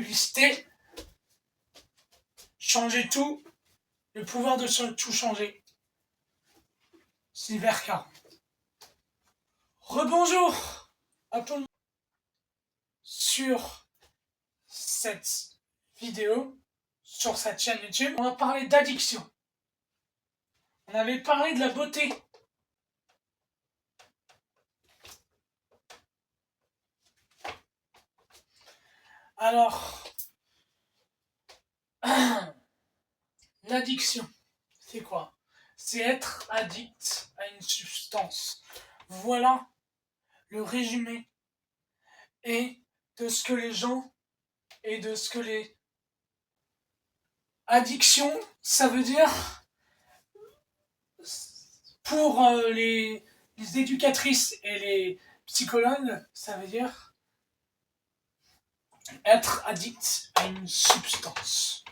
publicité, changer tout, le pouvoir de tout changer. Silver 40. Rebonjour à tout le monde sur cette vidéo, sur cette chaîne YouTube. On va parler d'addiction. On avait parlé de la beauté. Alors, l'addiction, c'est quoi? C'est être addict à une substance. Voilà le résumé et de ce que les gens et de ce que les addictions, ça veut dire pour les éducatrices et les psychologues, ça veut dire être addict à une substance.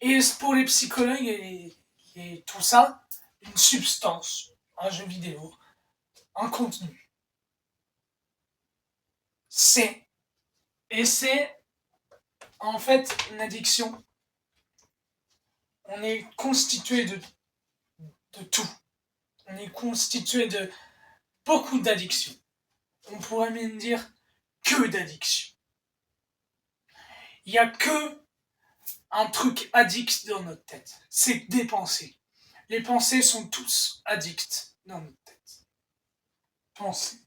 Et pour les psychologues et tout ça, une substance, un jeu vidéo, un contenu. C'est en fait une addiction. On est constitué de tout. On est constitué de beaucoup d'addictions. On pourrait même dire que d'addictions. Il n'y a que un truc addict dans notre tête. C'est des pensées. Les pensées sont tous addicts dans notre tête. Pensées.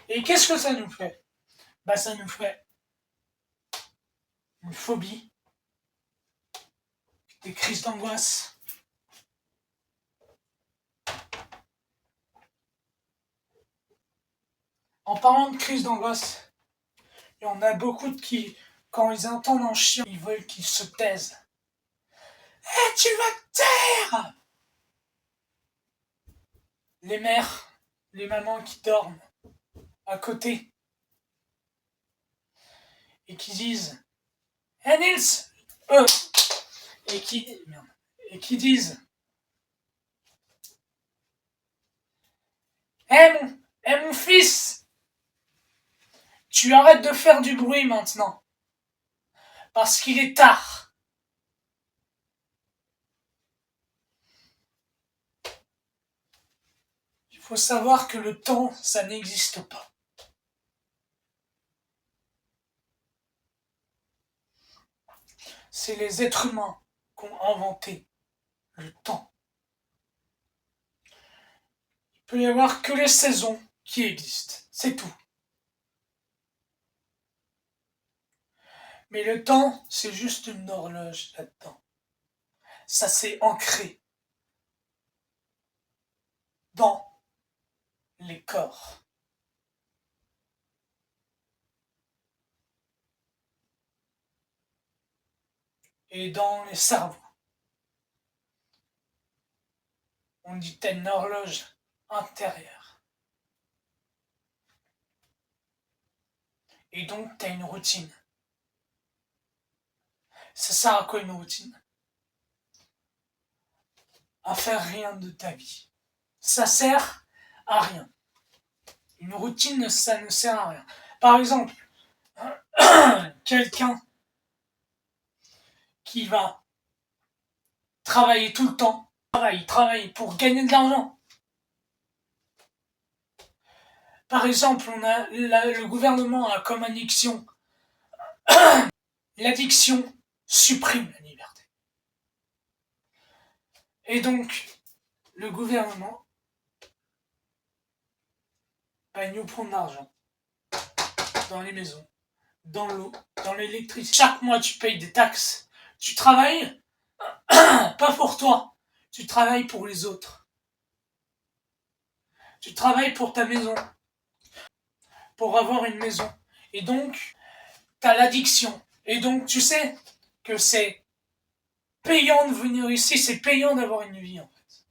Et qu'est-ce que ça nous fait? Ça nous fait une phobie, des crises d'angoisse. En parlant de crise d'angoisse, il y en a beaucoup qui, quand ils entendent un chien, ils veulent qu'il se taise. Eh, tu vas te taire! Les mères, les mamans qui dorment à côté et qui disent Eh Nils! Et qui disent mon fils! Tu arrêtes de faire du bruit maintenant. Parce qu'il est tard. Il faut savoir que le temps, ça n'existe pas. C'est les êtres humains qui ont inventé le temps. Il peut y avoir que les saisons qui existent. C'est tout. Mais le temps, c'est juste une horloge là-dedans. Ça s'est ancré dans les corps. Et dans les cerveaux. On dit t'as une horloge intérieure. Et donc t'as une routine. Ça sert à quoi une routine? À faire rien de ta vie. Ça sert à rien. Une routine, ça ne sert à rien. Par exemple, quelqu'un qui va travailler tout le temps, il travaille pour gagner de l'argent. Par exemple, le gouvernement a comme addiction l'addiction supprime la liberté. Et donc, le gouvernement va nous prendre l'argent dans les maisons, dans l'eau, dans l'électricité. Chaque mois, tu payes des taxes. Tu travailles pas pour toi. Tu travailles pour les autres. Tu travailles pour ta maison. Pour avoir une maison. Et donc, t'as l'addiction. Et donc, tu sais que c'est payant de venir ici, c'est payant d'avoir une vie, en fait.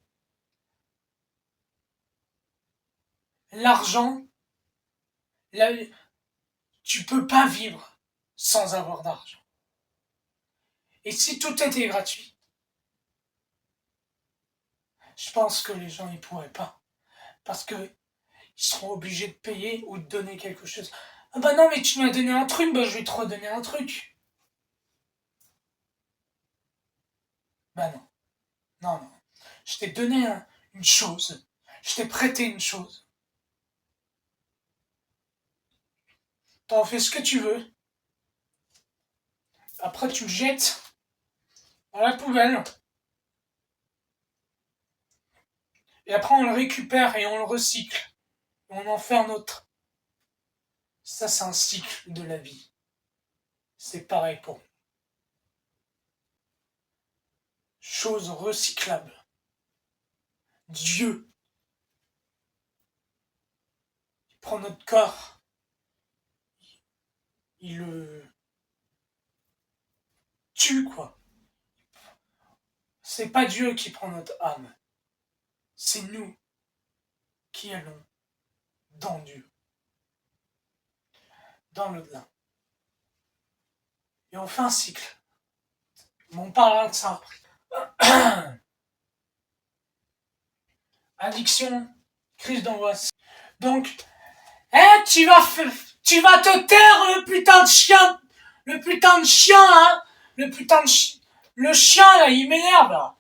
L'argent, tu peux pas vivre sans avoir d'argent. Et si tout était gratuit, Je pense que les gens, ils pourraient pas. Parce que ils seront obligés de payer ou de donner quelque chose. Ah bah non, mais tu m'as donné un truc, bah je vais te redonner un truc. Bah non, non, non. Je t'ai donné une chose. Je t'ai prêté une chose. T'en fais ce que tu veux. Après, tu le jettes dans la poubelle. Et après, on le récupère et on le recycle. Et on en fait un autre. Ça, c'est un cycle de la vie. C'est pareil pour nous. Chose recyclable. Dieu, il prend notre corps, il le tue, quoi. C'est pas Dieu qui prend notre âme. C'est nous qui allons dans Dieu, dans l'au-delà. Et on fait un cycle. Mais on parlera de ça après. Addiction, crise d'angoisse. Donc, tu vas te taire, le putain de chien, hein, le chien là, il m'énerve là.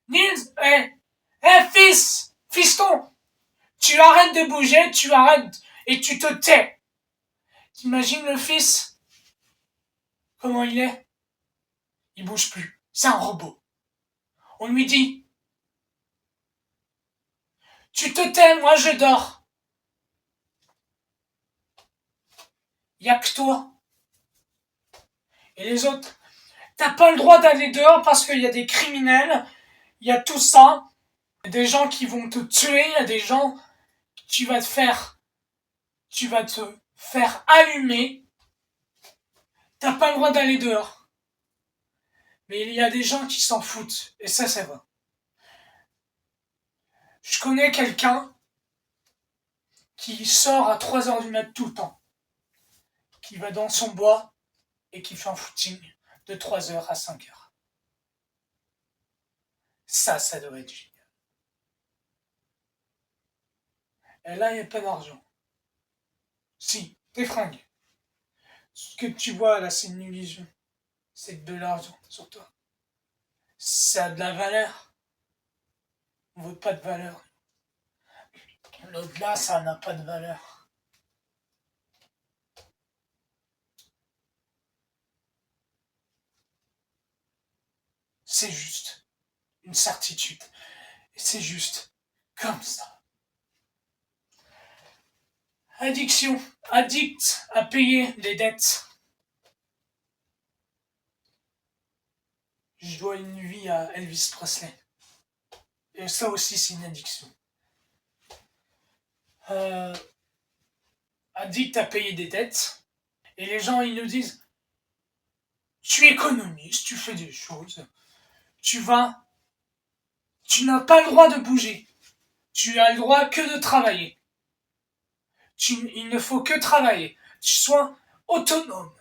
Nils, fiston, tu arrêtes de bouger, tu arrêtes et tu te tais. T'imagines le fils, comment il est? Il bouge plus, c'est un robot. On lui dit, tu te tais, moi je dors. Y a que toi. Et les autres, t'as pas le droit d'aller dehors parce qu'il y a des criminels, il y a tout ça, il y a des gens qui vont te tuer, il y a des gens, tu vas te faire allumer, t'as pas le droit d'aller dehors. Mais il y a des gens qui s'en foutent, et ça c'est vrai. Je connais quelqu'un qui sort à 3 heures du mat tout le temps, qui va dans son bois et qui fait un footing de 3 heures à 5 heures. Ça devrait être génial. Et là, il n'y a pas d'argent. Si, tes fringues. Ce que tu vois là, c'est une illusion. C'est de l'argent sur toi. Ça a de la valeur. On veut pas de valeur. L'au-delà, ça n'a pas de valeur. C'est juste une certitude. Et c'est juste comme ça. Addiction. Addict à payer les dettes. Je dois une vie à Elvis Presley. Et ça aussi, c'est une addiction. Euh, Addict à payer des dettes. Et les gens, ils nous disent, tu économises, tu fais des choses. Tu n'as pas le droit de bouger. Tu as le droit que de travailler. Il ne faut que travailler. Tu sois autonome.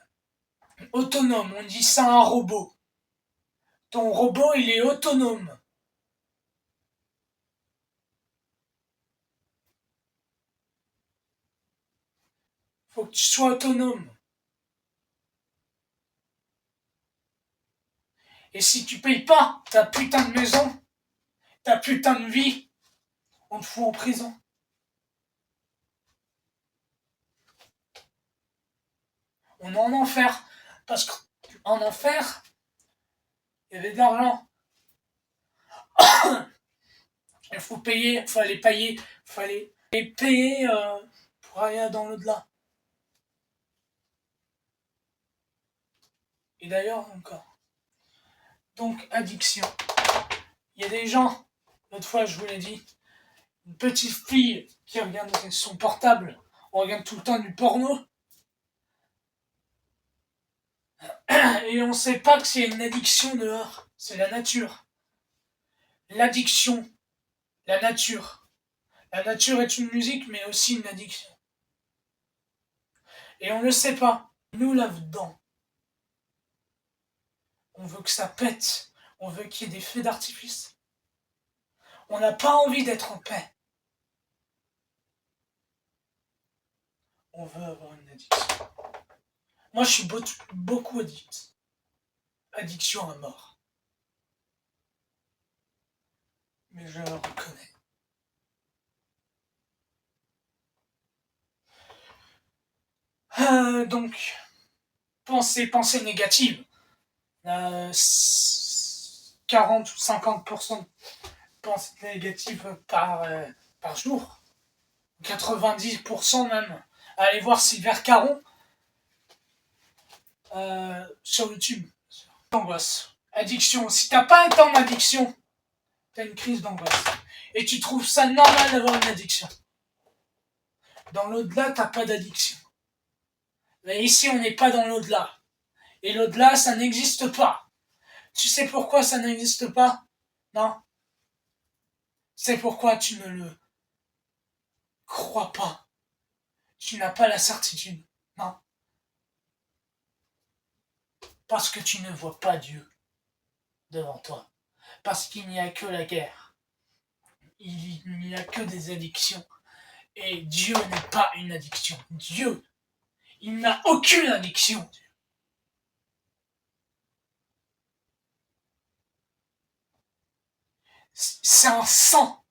Autonome, on dit ça à un robot. Ton robot, il est autonome. Faut que tu sois autonome. Et si tu payes pas ta putain de maison, ta putain de vie, on te fout en prison. On est en enfer. Parce qu'en enfer, il y avait de l'argent. Il faut payer, fallait payer pour aller dans l'au-delà. Et d'ailleurs, encore. Donc, addiction. Il y a des gens, l'autre fois je vous l'ai dit, une petite fille qui regarde son portable, on regarde tout le temps du porno, et on sait pas que c'est une addiction dehors, c'est la nature. L'addiction, la nature. La nature est une musique, mais aussi une addiction. Et on ne le sait pas. Nous, là-dedans, on veut que ça pète, on veut qu'il y ait des feux d'artifice. On n'a pas envie d'être en paix. On veut avoir une addiction. Moi, je suis beaucoup addict. Addiction à mort. Mais je le reconnais. Donc, pensée négative. 40 ou 50% de pensées négatives par jour. 90% même. Allez voir Sylvain Caron sur YouTube. Angoisse. Addiction. Si t'as pas un temps d'addiction, t'as une crise d'angoisse. Et tu trouves ça normal d'avoir une addiction. Dans l'au-delà, t'as pas d'addiction. Mais ici, on n'est pas dans l'au-delà. Et l'au-delà, ça n'existe pas. Tu sais pourquoi ça n'existe pas? Non? C'est pourquoi tu ne le crois pas. Tu n'as pas la certitude. Non? Parce que tu ne vois pas Dieu devant toi. Parce qu'il n'y a que la guerre. Il n'y a que des addictions. Et Dieu n'est pas une addiction. Dieu, il n'a aucune addiction. C'est un sang.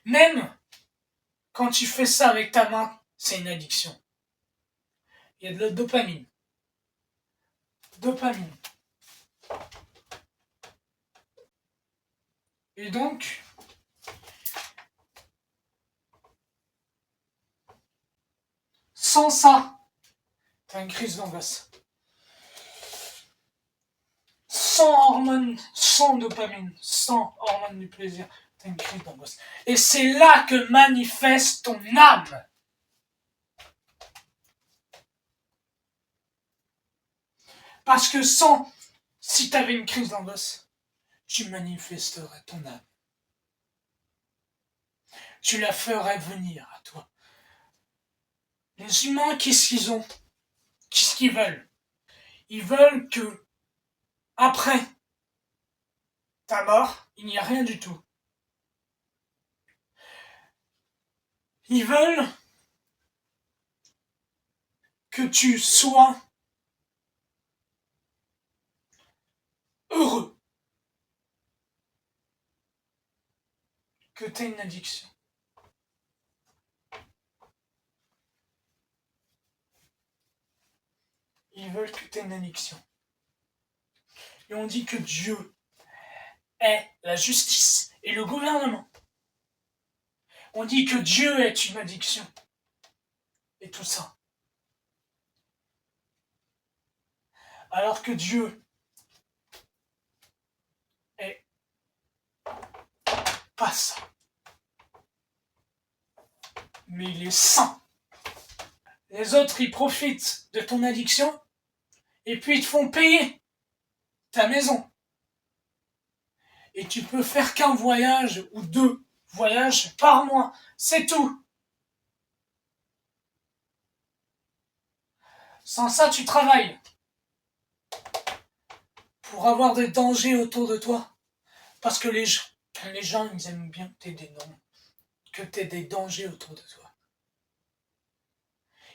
Même quand tu fais ça avec ta main, c'est une addiction. Il y a de la dopamine. Dopamine. Et donc, sans ça, t'as une crise d'angoisse. Sans hormones, sans dopamine, sans hormones du plaisir, t'as une crise d'angoisse. Et c'est là que manifeste ton âme. Parce que si t'avais une crise d'angoisse, tu manifesterais ton âme. Tu la ferais venir à toi. Les humains, qu'est-ce qu'ils ont? Qu'est-ce qu'ils veulent? Ils veulent que, après ta mort, il n'y a rien du tout. Ils veulent que tu sois heureux. Que tu aies une addiction. Ils veulent que tu aies une addiction. Et on dit que Dieu est la justice et le gouvernement. On dit que Dieu est une addiction. Et tout ça. Alors que Dieu est pas ça. Mais il est saint. Les autres, ils profitent de ton addiction et puis ils te font payer ta maison. Et tu peux faire qu'un voyage ou 2 voyages par mois. C'est tout. Sans ça, tu travailles. Pour avoir des dangers autour de toi. Parce que les gens, ils aiment bien que tu aies des dangers autour de toi.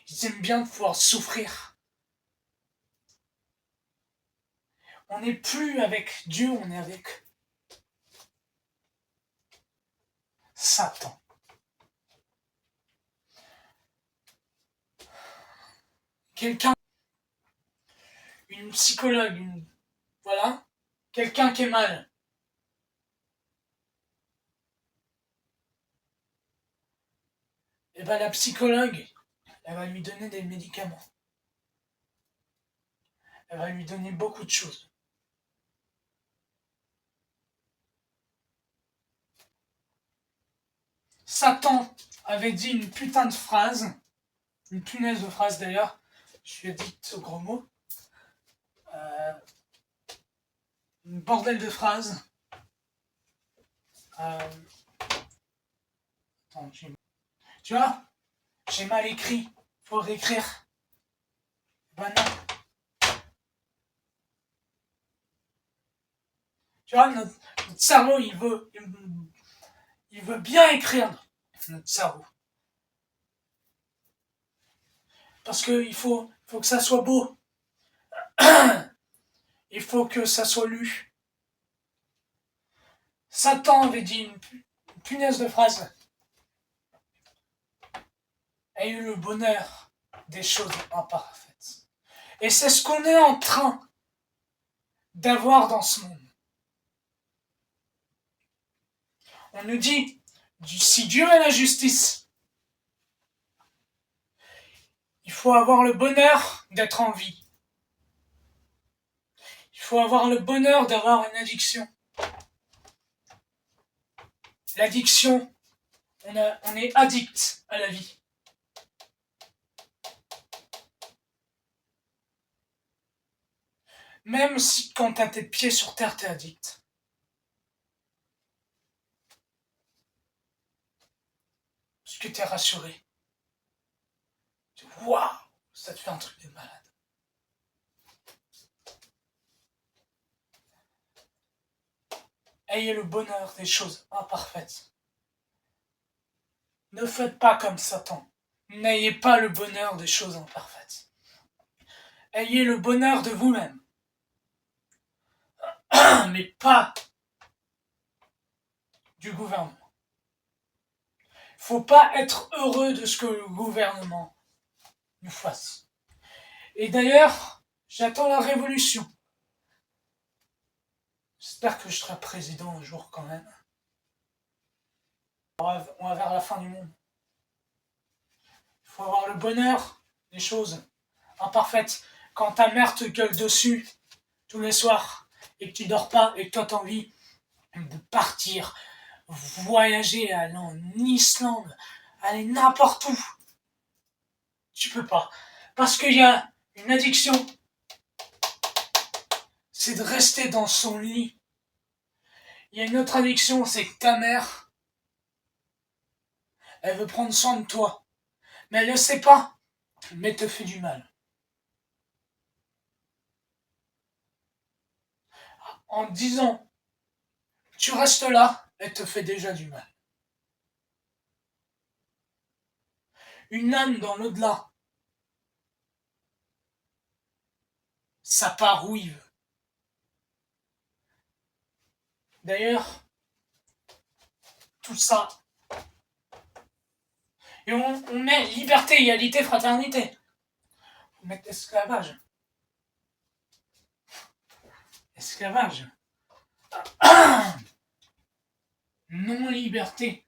Ils aiment bien pouvoir souffrir. On n'est plus avec Dieu, on est avec Satan. Quelqu'un, une psychologue, voilà, quelqu'un qui est mal. Et ben la psychologue, elle va lui donner des médicaments. Elle va lui donner beaucoup de choses. Satan avait dit une putain de phrase, une punaise de phrase d'ailleurs, je lui ai dit ce gros mot, une bordel de phrase. Attends, tu vois, j'ai mal écrit, faut réécrire. Ben non. Tu vois, notre cerveau, il veut bien écrire notre cerveau. Parce qu'il faut que ça soit beau. Il faut que ça soit lu. Satan avait dit une punaise de phrase. Ayez le bonheur des choses imparfaites. Et c'est ce qu'on est en train d'avoir dans ce monde. On nous dit, si Dieu est la justice, il faut avoir le bonheur d'être en vie. Il faut avoir le bonheur d'avoir une addiction. L'addiction, on est addict à la vie. Même si quand t'as tes pieds sur terre, t'es addict. Parce que t'es rassuré. Waouh, ça te fait un truc de malade. Ayez le bonheur des choses imparfaites. Ne faites pas comme Satan. N'ayez pas le bonheur des choses imparfaites. Ayez le bonheur de vous-même. Mais pas du gouvernement. Faut pas être heureux de ce que le gouvernement nous fasse. Et d'ailleurs, j'attends la révolution. J'espère que je serai président un jour quand même. On va vers la fin du monde. Il faut avoir le bonheur des choses imparfaites. Quand ta mère te gueule dessus tous les soirs et que tu dors pas et que toi t'as envie de partir, voyager, aller en Islande, aller n'importe où, tu peux pas. Parce qu'il y a une addiction, c'est de rester dans son lit. Il y a une autre addiction, c'est que ta mère, elle veut prendre soin de toi. Mais elle ne le sait pas, mais te fait du mal. En disant, tu restes là, elle te fait déjà du mal. Une âme dans l'au-delà, ça part où il veut. D'ailleurs, tout ça, et on met liberté, égalité, fraternité. On met esclavage. Esclavage. Non-liberté.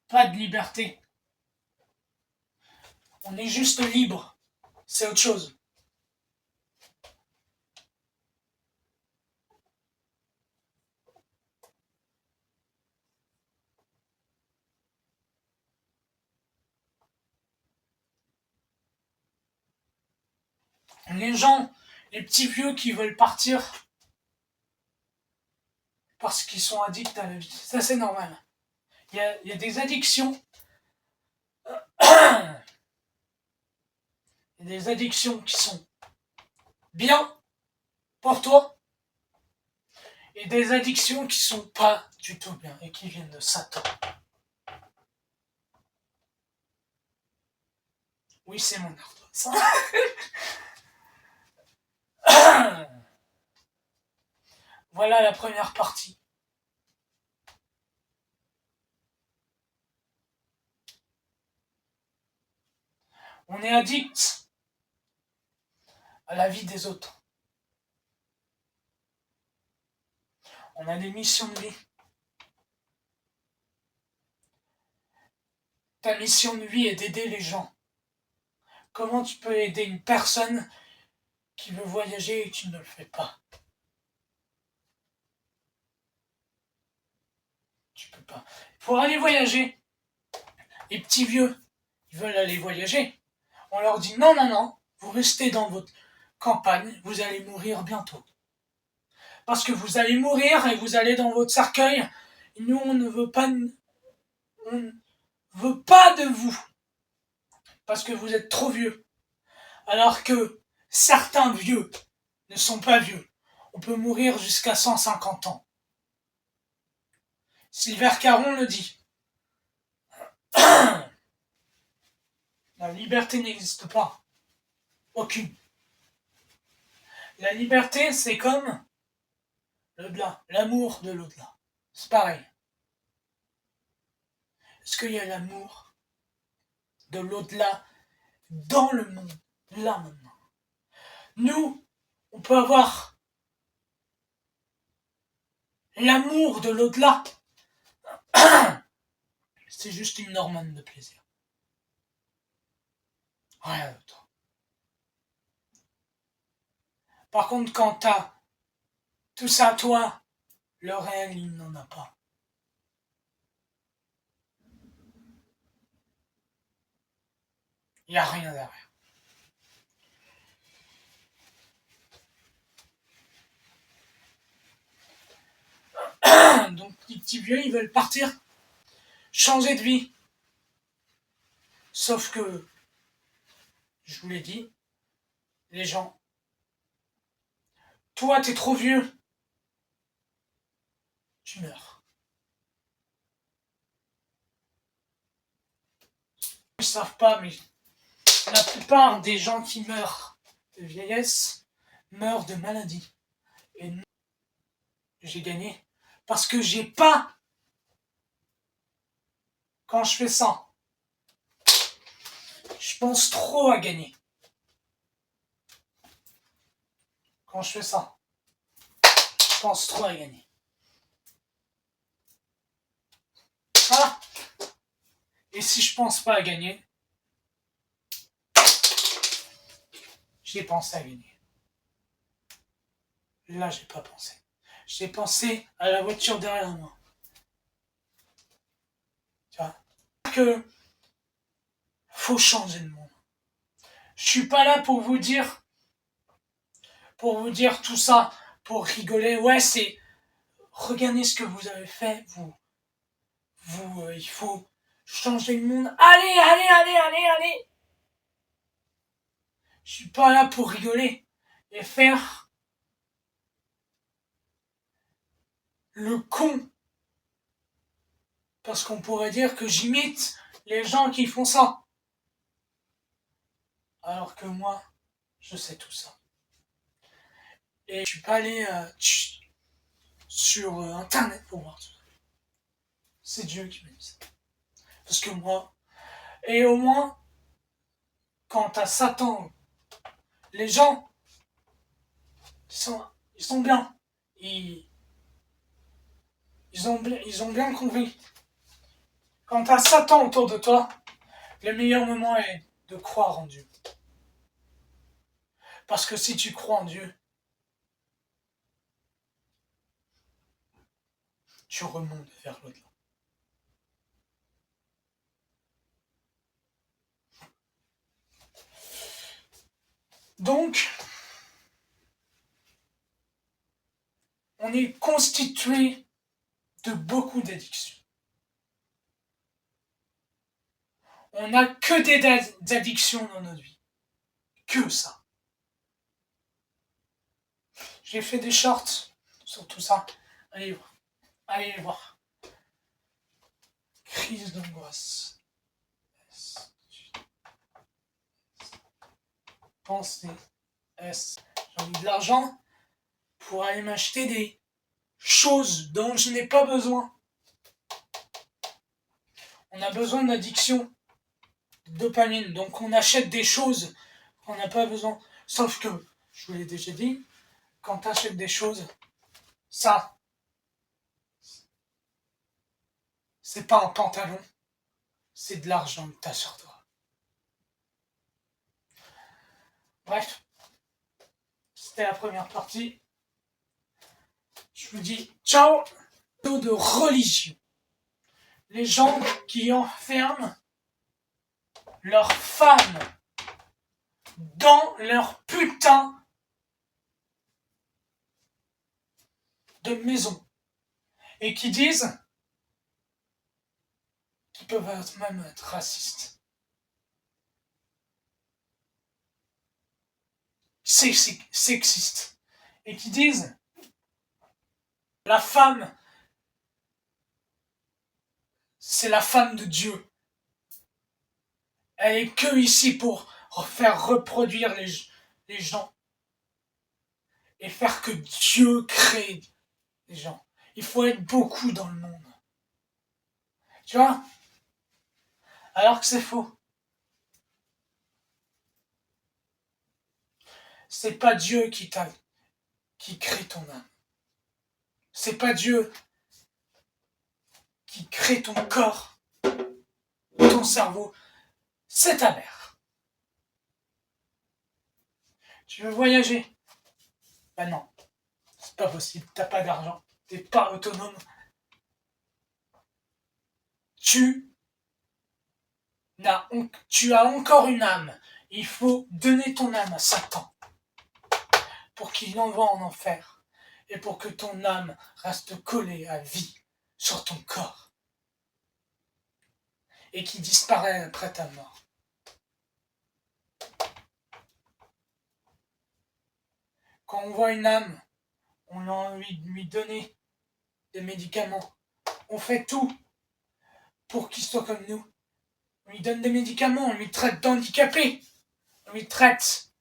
Pas de liberté. On est juste libre. C'est autre chose. Les gens, les petits vieux qui veulent partir parce qu'ils sont addicts à la vie. Ça, c'est normal. Il y a des addictions. Il y a des addictions qui sont bien pour toi et des addictions qui sont pas du tout bien et qui viennent de Satan. Oui, c'est mon ardoise. Voilà la première partie. On est addict à la vie des autres. On a des missions de vie. Ta mission de vie est d'aider les gens. Comment tu peux aider une personne qui veut voyager et tu ne le fais pas? Tu peux pas. Pour aller voyager, les petits vieux, ils veulent aller voyager. On leur dit non, non, non, vous restez dans votre campagne, vous allez mourir bientôt. Parce que vous allez mourir et vous allez dans votre cercueil. Et nous, on ne veut pas de vous. Parce que vous êtes trop vieux. Alors que certains vieux ne sont pas vieux. on peut mourir jusqu'à 150 ans. Sylvain Caron le dit. La liberté n'existe pas. Aucune. La liberté, c'est comme l'au-delà, l'amour de l'au-delà. C'est pareil. Est-ce qu'il y a l'amour de l'au-delà dans le monde, là maintenant? Nous, on peut avoir l'amour de l'au-delà. C'est juste une hormone de plaisir. Rien d'autre. Par contre, quand t'as tout ça, toi, le réel, il n'en a pas. Il n'y a rien derrière. Donc les petits vieux, ils veulent partir, changer de vie. Sauf que, je vous l'ai dit, les gens, toi t'es trop vieux, tu meurs. Ils ne savent pas, mais la plupart des gens qui meurent de vieillesse meurent de maladie. Et non, j'ai gagné parce que j'ai pas, quand je fais ça, je pense trop à gagner. Quand je fais ça, je pense trop à gagner. Ah. Et si je pense pas à gagner, j'ai pensé à gagner. Là, j'ai pas pensé. J'ai pensé à la voiture derrière moi. Tu vois, que faut changer de monde. Je suis pas là pour vous dire tout ça, pour rigoler. Ouais, c'est regardez ce que vous avez fait, il faut changer le monde. Allez. Je suis pas là pour rigoler et faire le con. Parce qu'on pourrait dire que j'imite les gens qui font ça. Alors que moi, je sais tout ça. Et je suis pas allé sur Internet pour voir tout ça. C'est Dieu qui m'a dit ça. Parce que moi, et au moins, quand t'as Satan, les gens, ils sont bien. Ils ont bien compris. Quand t'as Satan autour de toi, le meilleur moment est de croire en Dieu. Parce que si tu crois en Dieu, tu remontes vers l'au-delà. Donc, on est constitué de beaucoup d'addictions. On n'a que des addictions dans notre vie. Que ça. J'ai fait des shorts sur tout ça. Allez voir. Allez les voir. Crise d'angoisse. Pensée. J'ai envie de l'argent pour aller m'acheter des choses dont je n'ai pas besoin. On a besoin d'addiction, de dopamine, donc on achète des choses qu'on n'a pas besoin. Sauf que, je vous l'ai déjà dit, quand tu achètes des choses, ça, c'est pas un pantalon, c'est de l'argent que tu as sur toi. Bref, c'était la première partie. Je vous dis ciao. De religion. Les gens qui enferment leurs femmes dans leur putain de maison et qui disent qu'ils peuvent même être racistes. Sexistes. Et qui disent La femme, c'est la femme de Dieu. Elle est que ici pour faire reproduire les gens et faire que Dieu crée les gens. Il faut être beaucoup dans le monde. Tu vois? Alors que c'est faux. C'est pas Dieu qui crée ton âme. C'est pas Dieu qui crée ton corps, ton cerveau. C'est ta mère. Tu veux voyager? Ben non, c'est pas possible. T'as pas d'argent. T'es pas autonome. Tu as encore une âme. Il faut donner ton âme à Satan pour qu'il envoie en enfer et pour que ton âme reste collée à vie sur ton corps et qui disparaît après ta mort. Quand on voit une âme, on a envie de lui donner des médicaments. On fait tout pour qu'il soit comme nous. On lui donne des médicaments, on lui traite d'handicapé, on lui traite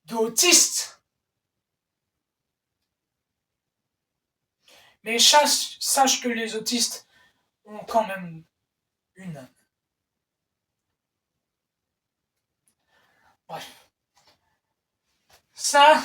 d'autiste. Mais sache que les autistes ont quand même une âme. Bref. Ça,